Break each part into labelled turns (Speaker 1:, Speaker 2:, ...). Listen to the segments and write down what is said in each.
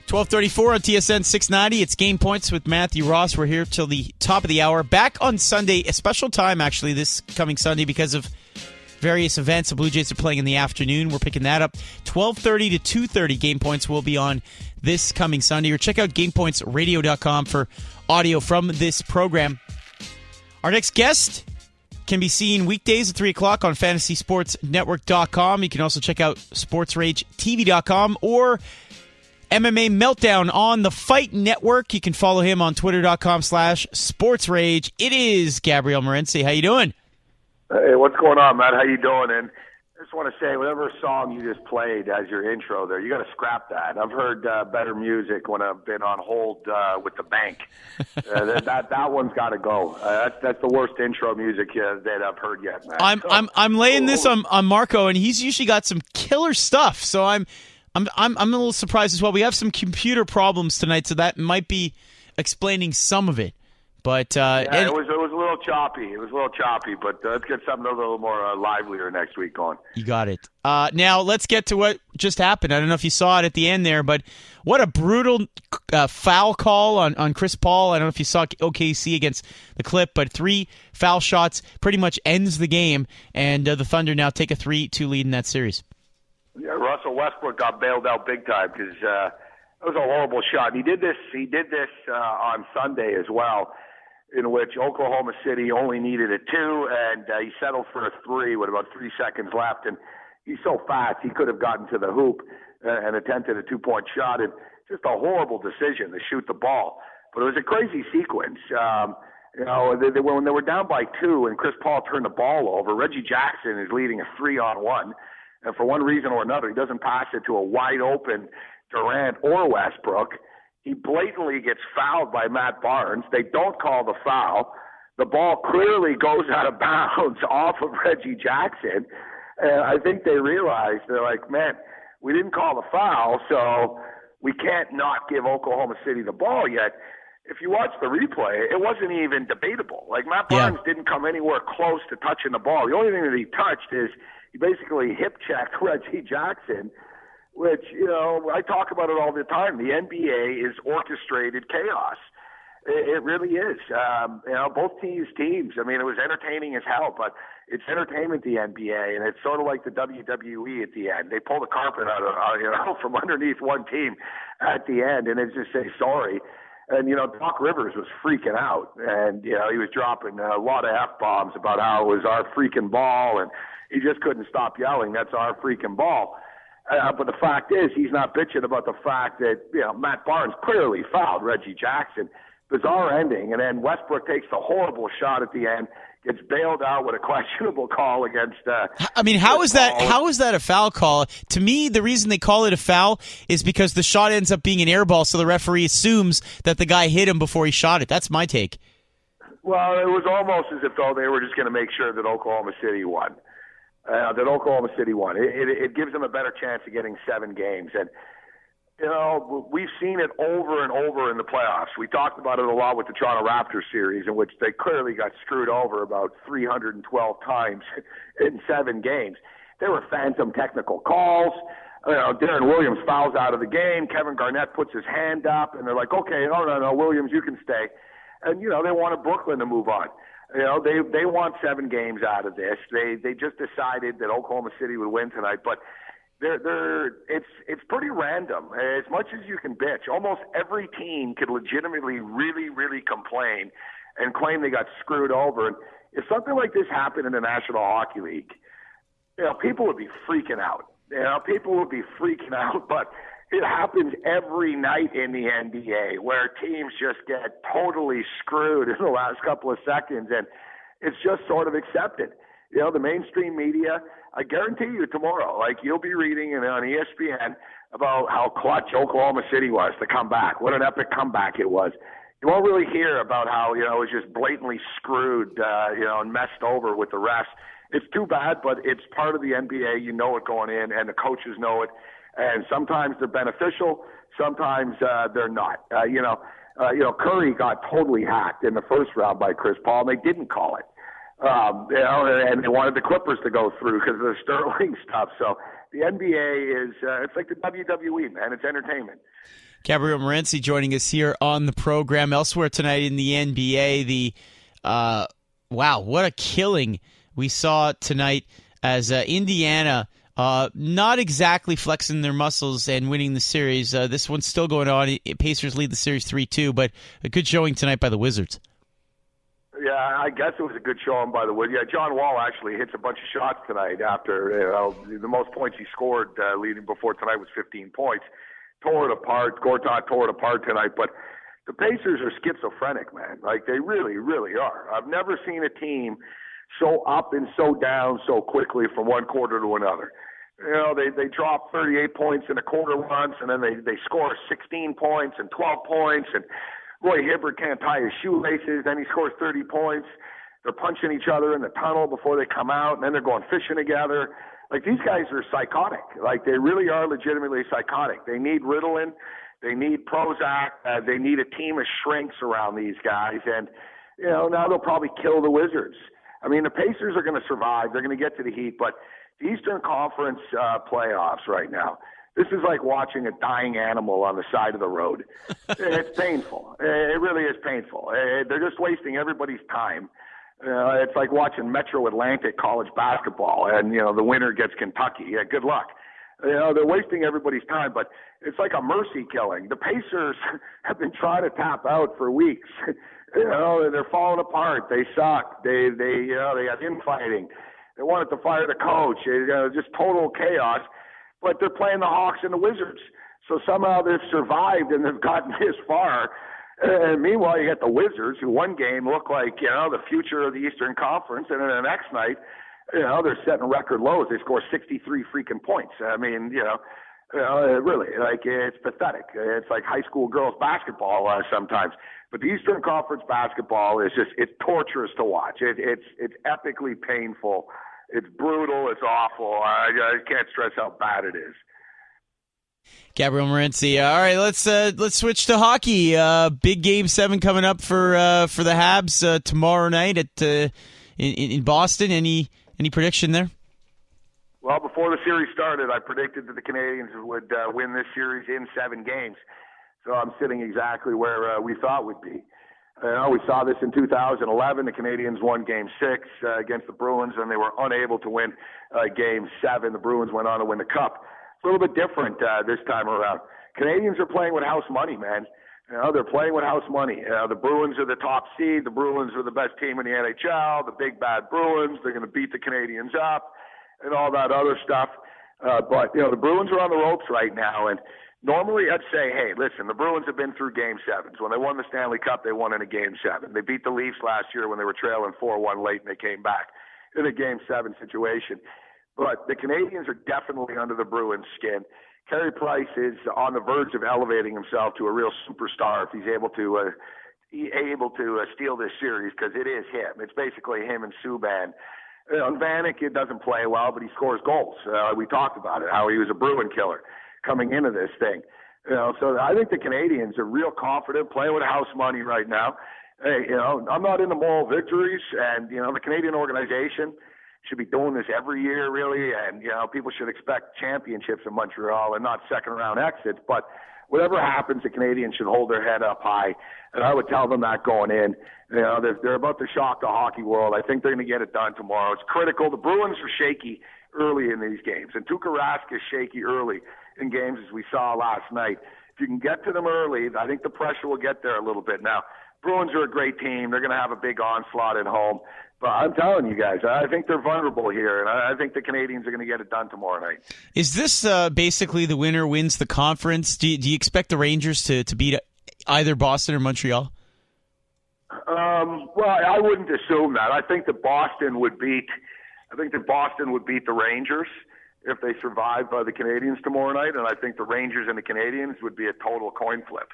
Speaker 1: 12:34 on TSN 690. It's Game Points with Matthew Ross. We're here till the top of the hour. Back on Sunday, a special time actually this coming Sunday because of various events. The Blue Jays are playing in the afternoon. We're picking that up. 12:30 to 2:30 Game Points will be on this coming Sunday. Or check out GamePointsRadio.com for audio from this program. Our next guest can be seen weekdays at 3 o'clock on FantasySportsNetwork.com. You can also check out SportsRageTV.com or MMA Meltdown on the Fight Network. You can follow him on Twitter.com/SportsRage. It is Gabriel Morency. How you doing?
Speaker 2: Hey, what's going on, Matt? How you doing? And I just want to say, whatever song you just played as your intro there, you got to scrap that. I've heard better music when I've been on hold with the bank. That one's got to go. That's the worst intro music that I've heard yet, Matt.
Speaker 1: I'm laying this on Marco, and he's usually got some killer stuff. So I'm a little surprised as well. We have some computer problems tonight, so that might be explaining some of it. But
Speaker 2: it was a little choppy. It was a little choppy, but let's get something a little more livelier next week going.
Speaker 1: You got it. Now let's get to what just happened. I don't know if you saw it at the end there, but what a brutal foul call on Chris Paul. I don't know if you saw OKC against the Clip, but 3 foul shots pretty much ends the game, and the Thunder now take a 3-2 lead in that series.
Speaker 2: Yeah, Russell Westbrook got bailed out big time because it was a horrible shot. He did this on Sunday as well, in which Oklahoma City only needed a 2, and he settled for a 3 with about 3 seconds left. And he's so fast, he could have gotten to the hoop and attempted a 2-point shot. And just a horrible decision to shoot the ball. But it was a crazy sequence. When they were down by 2 and Chris Paul turned the ball over, Reggie Jackson is leading a 3-on-1. And for one reason or another, he doesn't pass it to a wide-open Durant or Westbrook. He blatantly gets fouled by Matt Barnes. They don't call the foul. The ball clearly goes out of bounds off of Reggie Jackson. And I think they realized, they're like, man, we didn't call the foul, so we can't not give Oklahoma City the ball yet. If you watch the replay, it wasn't even debatable. Like, Matt Barnes didn't come anywhere close to touching the ball. The only thing that he touched is he basically hip-checked Reggie Jackson, which, I talk about it all the time. The NBA is orchestrated chaos. It really is. Both teams. I mean, it was entertaining as hell, but it's entertainment, the NBA, and it's sort of like the WWE at the end. They pull the carpet out of, from underneath one team at the end, and they just say sorry. And, Doc Rivers was freaking out, and, he was dropping a lot of F-bombs about how it was our freaking ball, and he just couldn't stop yelling, that's our freaking ball. But the fact is, he's not bitching about the fact that, Matt Barnes clearly fouled Reggie Jackson. Bizarre ending. And then Westbrook takes the horrible shot at the end, gets bailed out with a questionable call against
Speaker 1: how is that a foul call? To me, the reason they call it a foul is because the shot ends up being an air ball, so the referee assumes that the guy hit him before he shot it. That's my take.
Speaker 2: Well, it was almost as if, though, they were just going to make sure that Oklahoma City won. It gives them a better chance of getting 7 games. And, we've seen it over and over in the playoffs. We talked about it a lot with the Toronto Raptors series, in which they clearly got screwed over about 312 times in 7 games. There were phantom technical calls. Darren Williams fouls out of the game. Kevin Garnett puts his hand up, and they're like, okay, no, Williams, you can stay. And, they wanted Brooklyn to move on. They want 7 games out of this. They just decided that Oklahoma City would win tonight, but it's pretty random. As much as you can bitch, almost every team could legitimately really, really complain and claim they got screwed over. And if something like this happened in the National Hockey League, people would be freaking out. But it happens every night in the NBA where teams just get totally screwed in the last couple of seconds, and it's just sort of accepted. The mainstream media, I guarantee you tomorrow, you'll be reading on ESPN about how clutch Oklahoma City was to come back. What an epic comeback it was. You won't really hear about how, it was just blatantly screwed, and messed over with the refs. It's too bad, but it's part of the NBA. You know it going in, and the coaches know it. And sometimes they're beneficial, sometimes they're not. Curry got totally hacked in the first round by Chris Paul, and they didn't call it. And they wanted the Clippers to go through because of the Sterling stuff. So the NBA is it's like the WWE, man. It's entertainment.
Speaker 1: Gabriel Morency joining us here on the program. Elsewhere tonight in the NBA, wow, what a killing we saw tonight as Indiana not exactly flexing their muscles and winning the series. This one's still going on. Pacers lead the series 3-2, but a good showing tonight by the Wizards.
Speaker 2: Yeah, I guess it was a good showing by the Wizards. Yeah, John Wall actually hits a bunch of shots tonight after the most points he scored leading before tonight was 15 points. Tore it apart. Gortat tore it apart tonight, but the Pacers are schizophrenic, man. Like, they really, really are. I've never seen a team so up and so down so quickly from one quarter to another. You know, they drop 38 points in a quarter once, and then they score 16 points and 12 points, and Roy Hibbert can't tie his shoelaces, then he scores 30 points. They're punching each other in the tunnel before they come out, and then they're going fishing together. Like, these guys are psychotic. Like, they really are legitimately psychotic. They need Ritalin. They need Prozac. They need a team of shrinks around these guys. And, you know, now they'll probably kill the Wizards. I mean, the Pacers are going to survive. They're going to get to the Heat, but the Eastern Conference playoffs right now, this is like watching a dying animal on the side of the road. It's painful. It really is painful. They're just wasting everybody's time. It's like watching Metro Atlantic college basketball, and, you know, the winner gets Kentucky. Yeah, good luck. You know, they're wasting everybody's time, but it's like a mercy killing. The Pacers have been trying to tap out for weeks. You know, they're falling apart. They suck. They got infighting. They wanted to fire the coach. Just total chaos. But they're playing the Hawks and the Wizards. So somehow they've survived and they've gotten this far. And meanwhile, you got the Wizards, who one game look like, you know, the future of the Eastern Conference, and then the next night, you know, they're setting record lows. They score 63 freaking points. I mean, really, like, it's pathetic. It's like high school girls basketball sometimes. But the Eastern Conference basketball is just, it's torturous to watch. It's epically painful. It's brutal. It's awful. I can't stress how bad it is.
Speaker 1: Gabriel Morency. All right, let's switch to hockey. Big Game 7 coming up for the Habs tomorrow night at in Boston. Any prediction there?
Speaker 2: Well, before the series started, I predicted that the Canadiens would win this series in 7 games. So I'm sitting exactly where we thought we'd be. We saw this in 2011. The Canadiens won Game 6 against the Bruins, and they were unable to win Game 7. The Bruins went on to win the Cup. It's a little bit different this time around. Canadiens are playing with house money, man. You know, they're playing with house money. The Bruins are the top seed. The Bruins are the best team in the NHL. The big bad Bruins. They're going to beat the Canadiens up and all that other stuff. But, you know, the Bruins are on the ropes right now. And normally I'd say, hey, listen, the Bruins have been through Game 7s. When they won the Stanley Cup, they won in a Game 7. They beat the Leafs last year when they were trailing 4-1 late, and they came back in a Game 7 situation. But the Canadiens are definitely under the Bruins' skin. Carey Price is on the verge of elevating himself to a real superstar if he's able to steal this series, because it is him. It's basically him and Subban. Vanek, it doesn't play well, but he scores goals. We talked about it, how he was a Bruin killer coming into this thing. So I think the Canadiens are real confident, playing with house money right now. Hey, I'm not into moral victories, and, the Canadian organization should be doing this every year, really, and, people should expect championships in Montreal and not second-round exits. But whatever happens, the Canadiens should hold their head up high, and I would tell them that going in. They're about to shock the hockey world. I think they're going to get it done tomorrow. It's critical. The Bruins are shaky early in these games, and Tuukka Rask is shaky early in games, as we saw last night. If you can get to them early, I think the pressure will get there a little bit. Now, Bruins are a great team. They're going to have a big onslaught at home. But I'm telling you guys, I think they're vulnerable here, and I think the Canadiens are going to get it done tomorrow night.
Speaker 1: Is this basically the winner wins the conference? Do you expect the Rangers to beat either Boston or Montreal?
Speaker 2: Well, I wouldn't assume that. I think that Boston would beat the Rangers if they survive the Canadiens tomorrow night, and I think the Rangers and the Canadiens would be a total coin flip.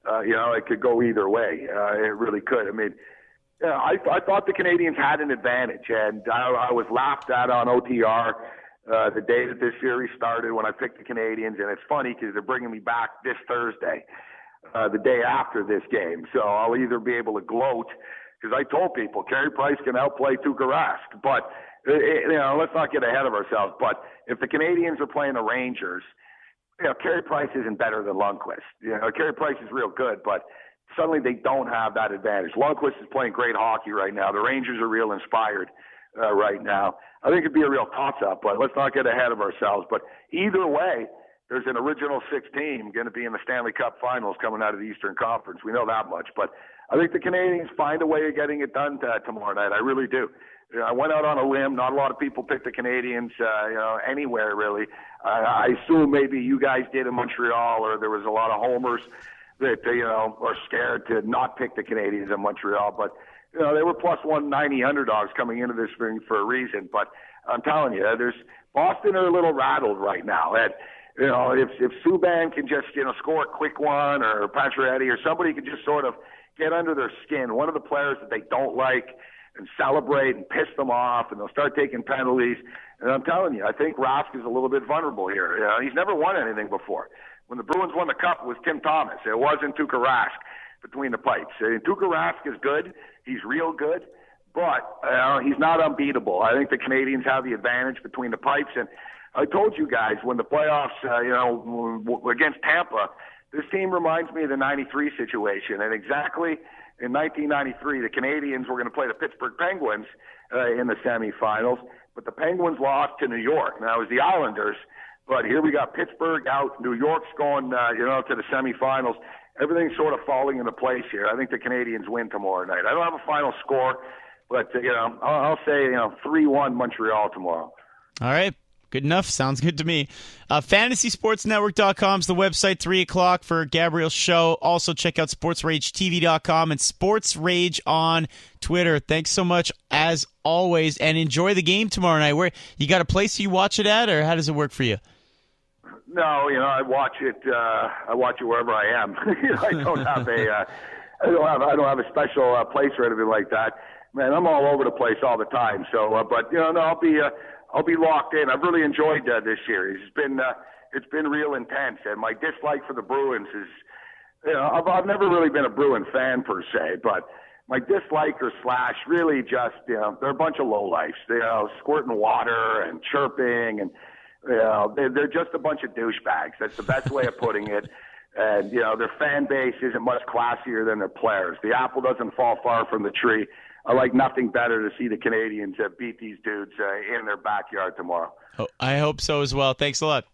Speaker 2: It could go either way. It really could. I mean, I thought the Canadiens had an advantage, and I was laughed at on OTR the day that this series started when I picked the Canadiens, and it's funny because they're bringing me back this Thursday, the day after this game. So I'll either be able to gloat, because I told people Carey Price can outplay Tuukka Rask, but let's not get ahead of ourselves. But if the Canadiens are playing the Rangers, Carey Price isn't better than Lundqvist. Carey Price is real good, but suddenly they don't have that advantage. Lundqvist is playing great hockey right now. The Rangers are real inspired right now. I think it'd be a real toss-up, but let's not get ahead of ourselves. But either way, there's an original six team going to be in the Stanley Cup Finals coming out of the Eastern Conference. We know that much. But I think the Canadiens find a way of getting it done tomorrow night. I really do. I went out on a limb. Not a lot of people picked the Canadiens, anywhere really. I assume maybe you guys did in Montreal, or there was a lot of homers that are scared to not pick the Canadiens in Montreal. But they were plus 190 underdogs coming into this thing for a reason. But I'm telling you, Boston are a little rattled right now. And if Subban can just score a quick one, or Pacioretty, or somebody can just sort of get under their skin, one of the players that they don't like, and celebrate and piss them off, and they'll start taking penalties. And I'm telling you, I think Rask is a little bit vulnerable here. He's never won anything before. When the Bruins won the Cup, it was Tim Thomas. It wasn't Tuukka Rask between the pipes. Tuukka Rask is good. He's real good. But he's not unbeatable. I think the Canadiens have the advantage between the pipes. And I told you guys, when the playoffs, against Tampa, this team reminds me of the 93 situation. And exactly in 1993, the Canadiens were going to play the Pittsburgh Penguins in the semifinals, but the Penguins lost to New York. Now, it was the Islanders, but here we got Pittsburgh out, New York's going, to the semifinals. Everything's sort of falling into place here. I think the Canadiens win tomorrow night. I don't have a final score, but, I'll say, 3-1 Montreal tomorrow.
Speaker 1: All right. Good enough. Sounds good to me. FantasySportsNetwork.com is the website, 3 o'clock for Gabriel's show. Also, check out SportsRageTV.com and Sports Rage on Twitter. Thanks so much, as always, and enjoy the game tomorrow night. Where you got a place you watch it at, or how does it work for you?
Speaker 2: No, I watch it. I watch it wherever I am. I don't have a special place or anything like that. Man, I'm all over the place all the time. So, I'll be locked in. I've really enjoyed this series. It's been real intense, and my dislike for the Bruins is, I've never really been a Bruin fan per se, but my dislike or slash really just, they're a bunch of lowlifes. Squirting water and chirping, and they're just a bunch of douchebags. That's the best way of putting it. And their fan base isn't much classier than their players. The apple doesn't fall far from the tree. I like nothing better to see the Canadiens beat these dudes in their backyard tomorrow.
Speaker 1: Oh, I hope so as well. Thanks a lot.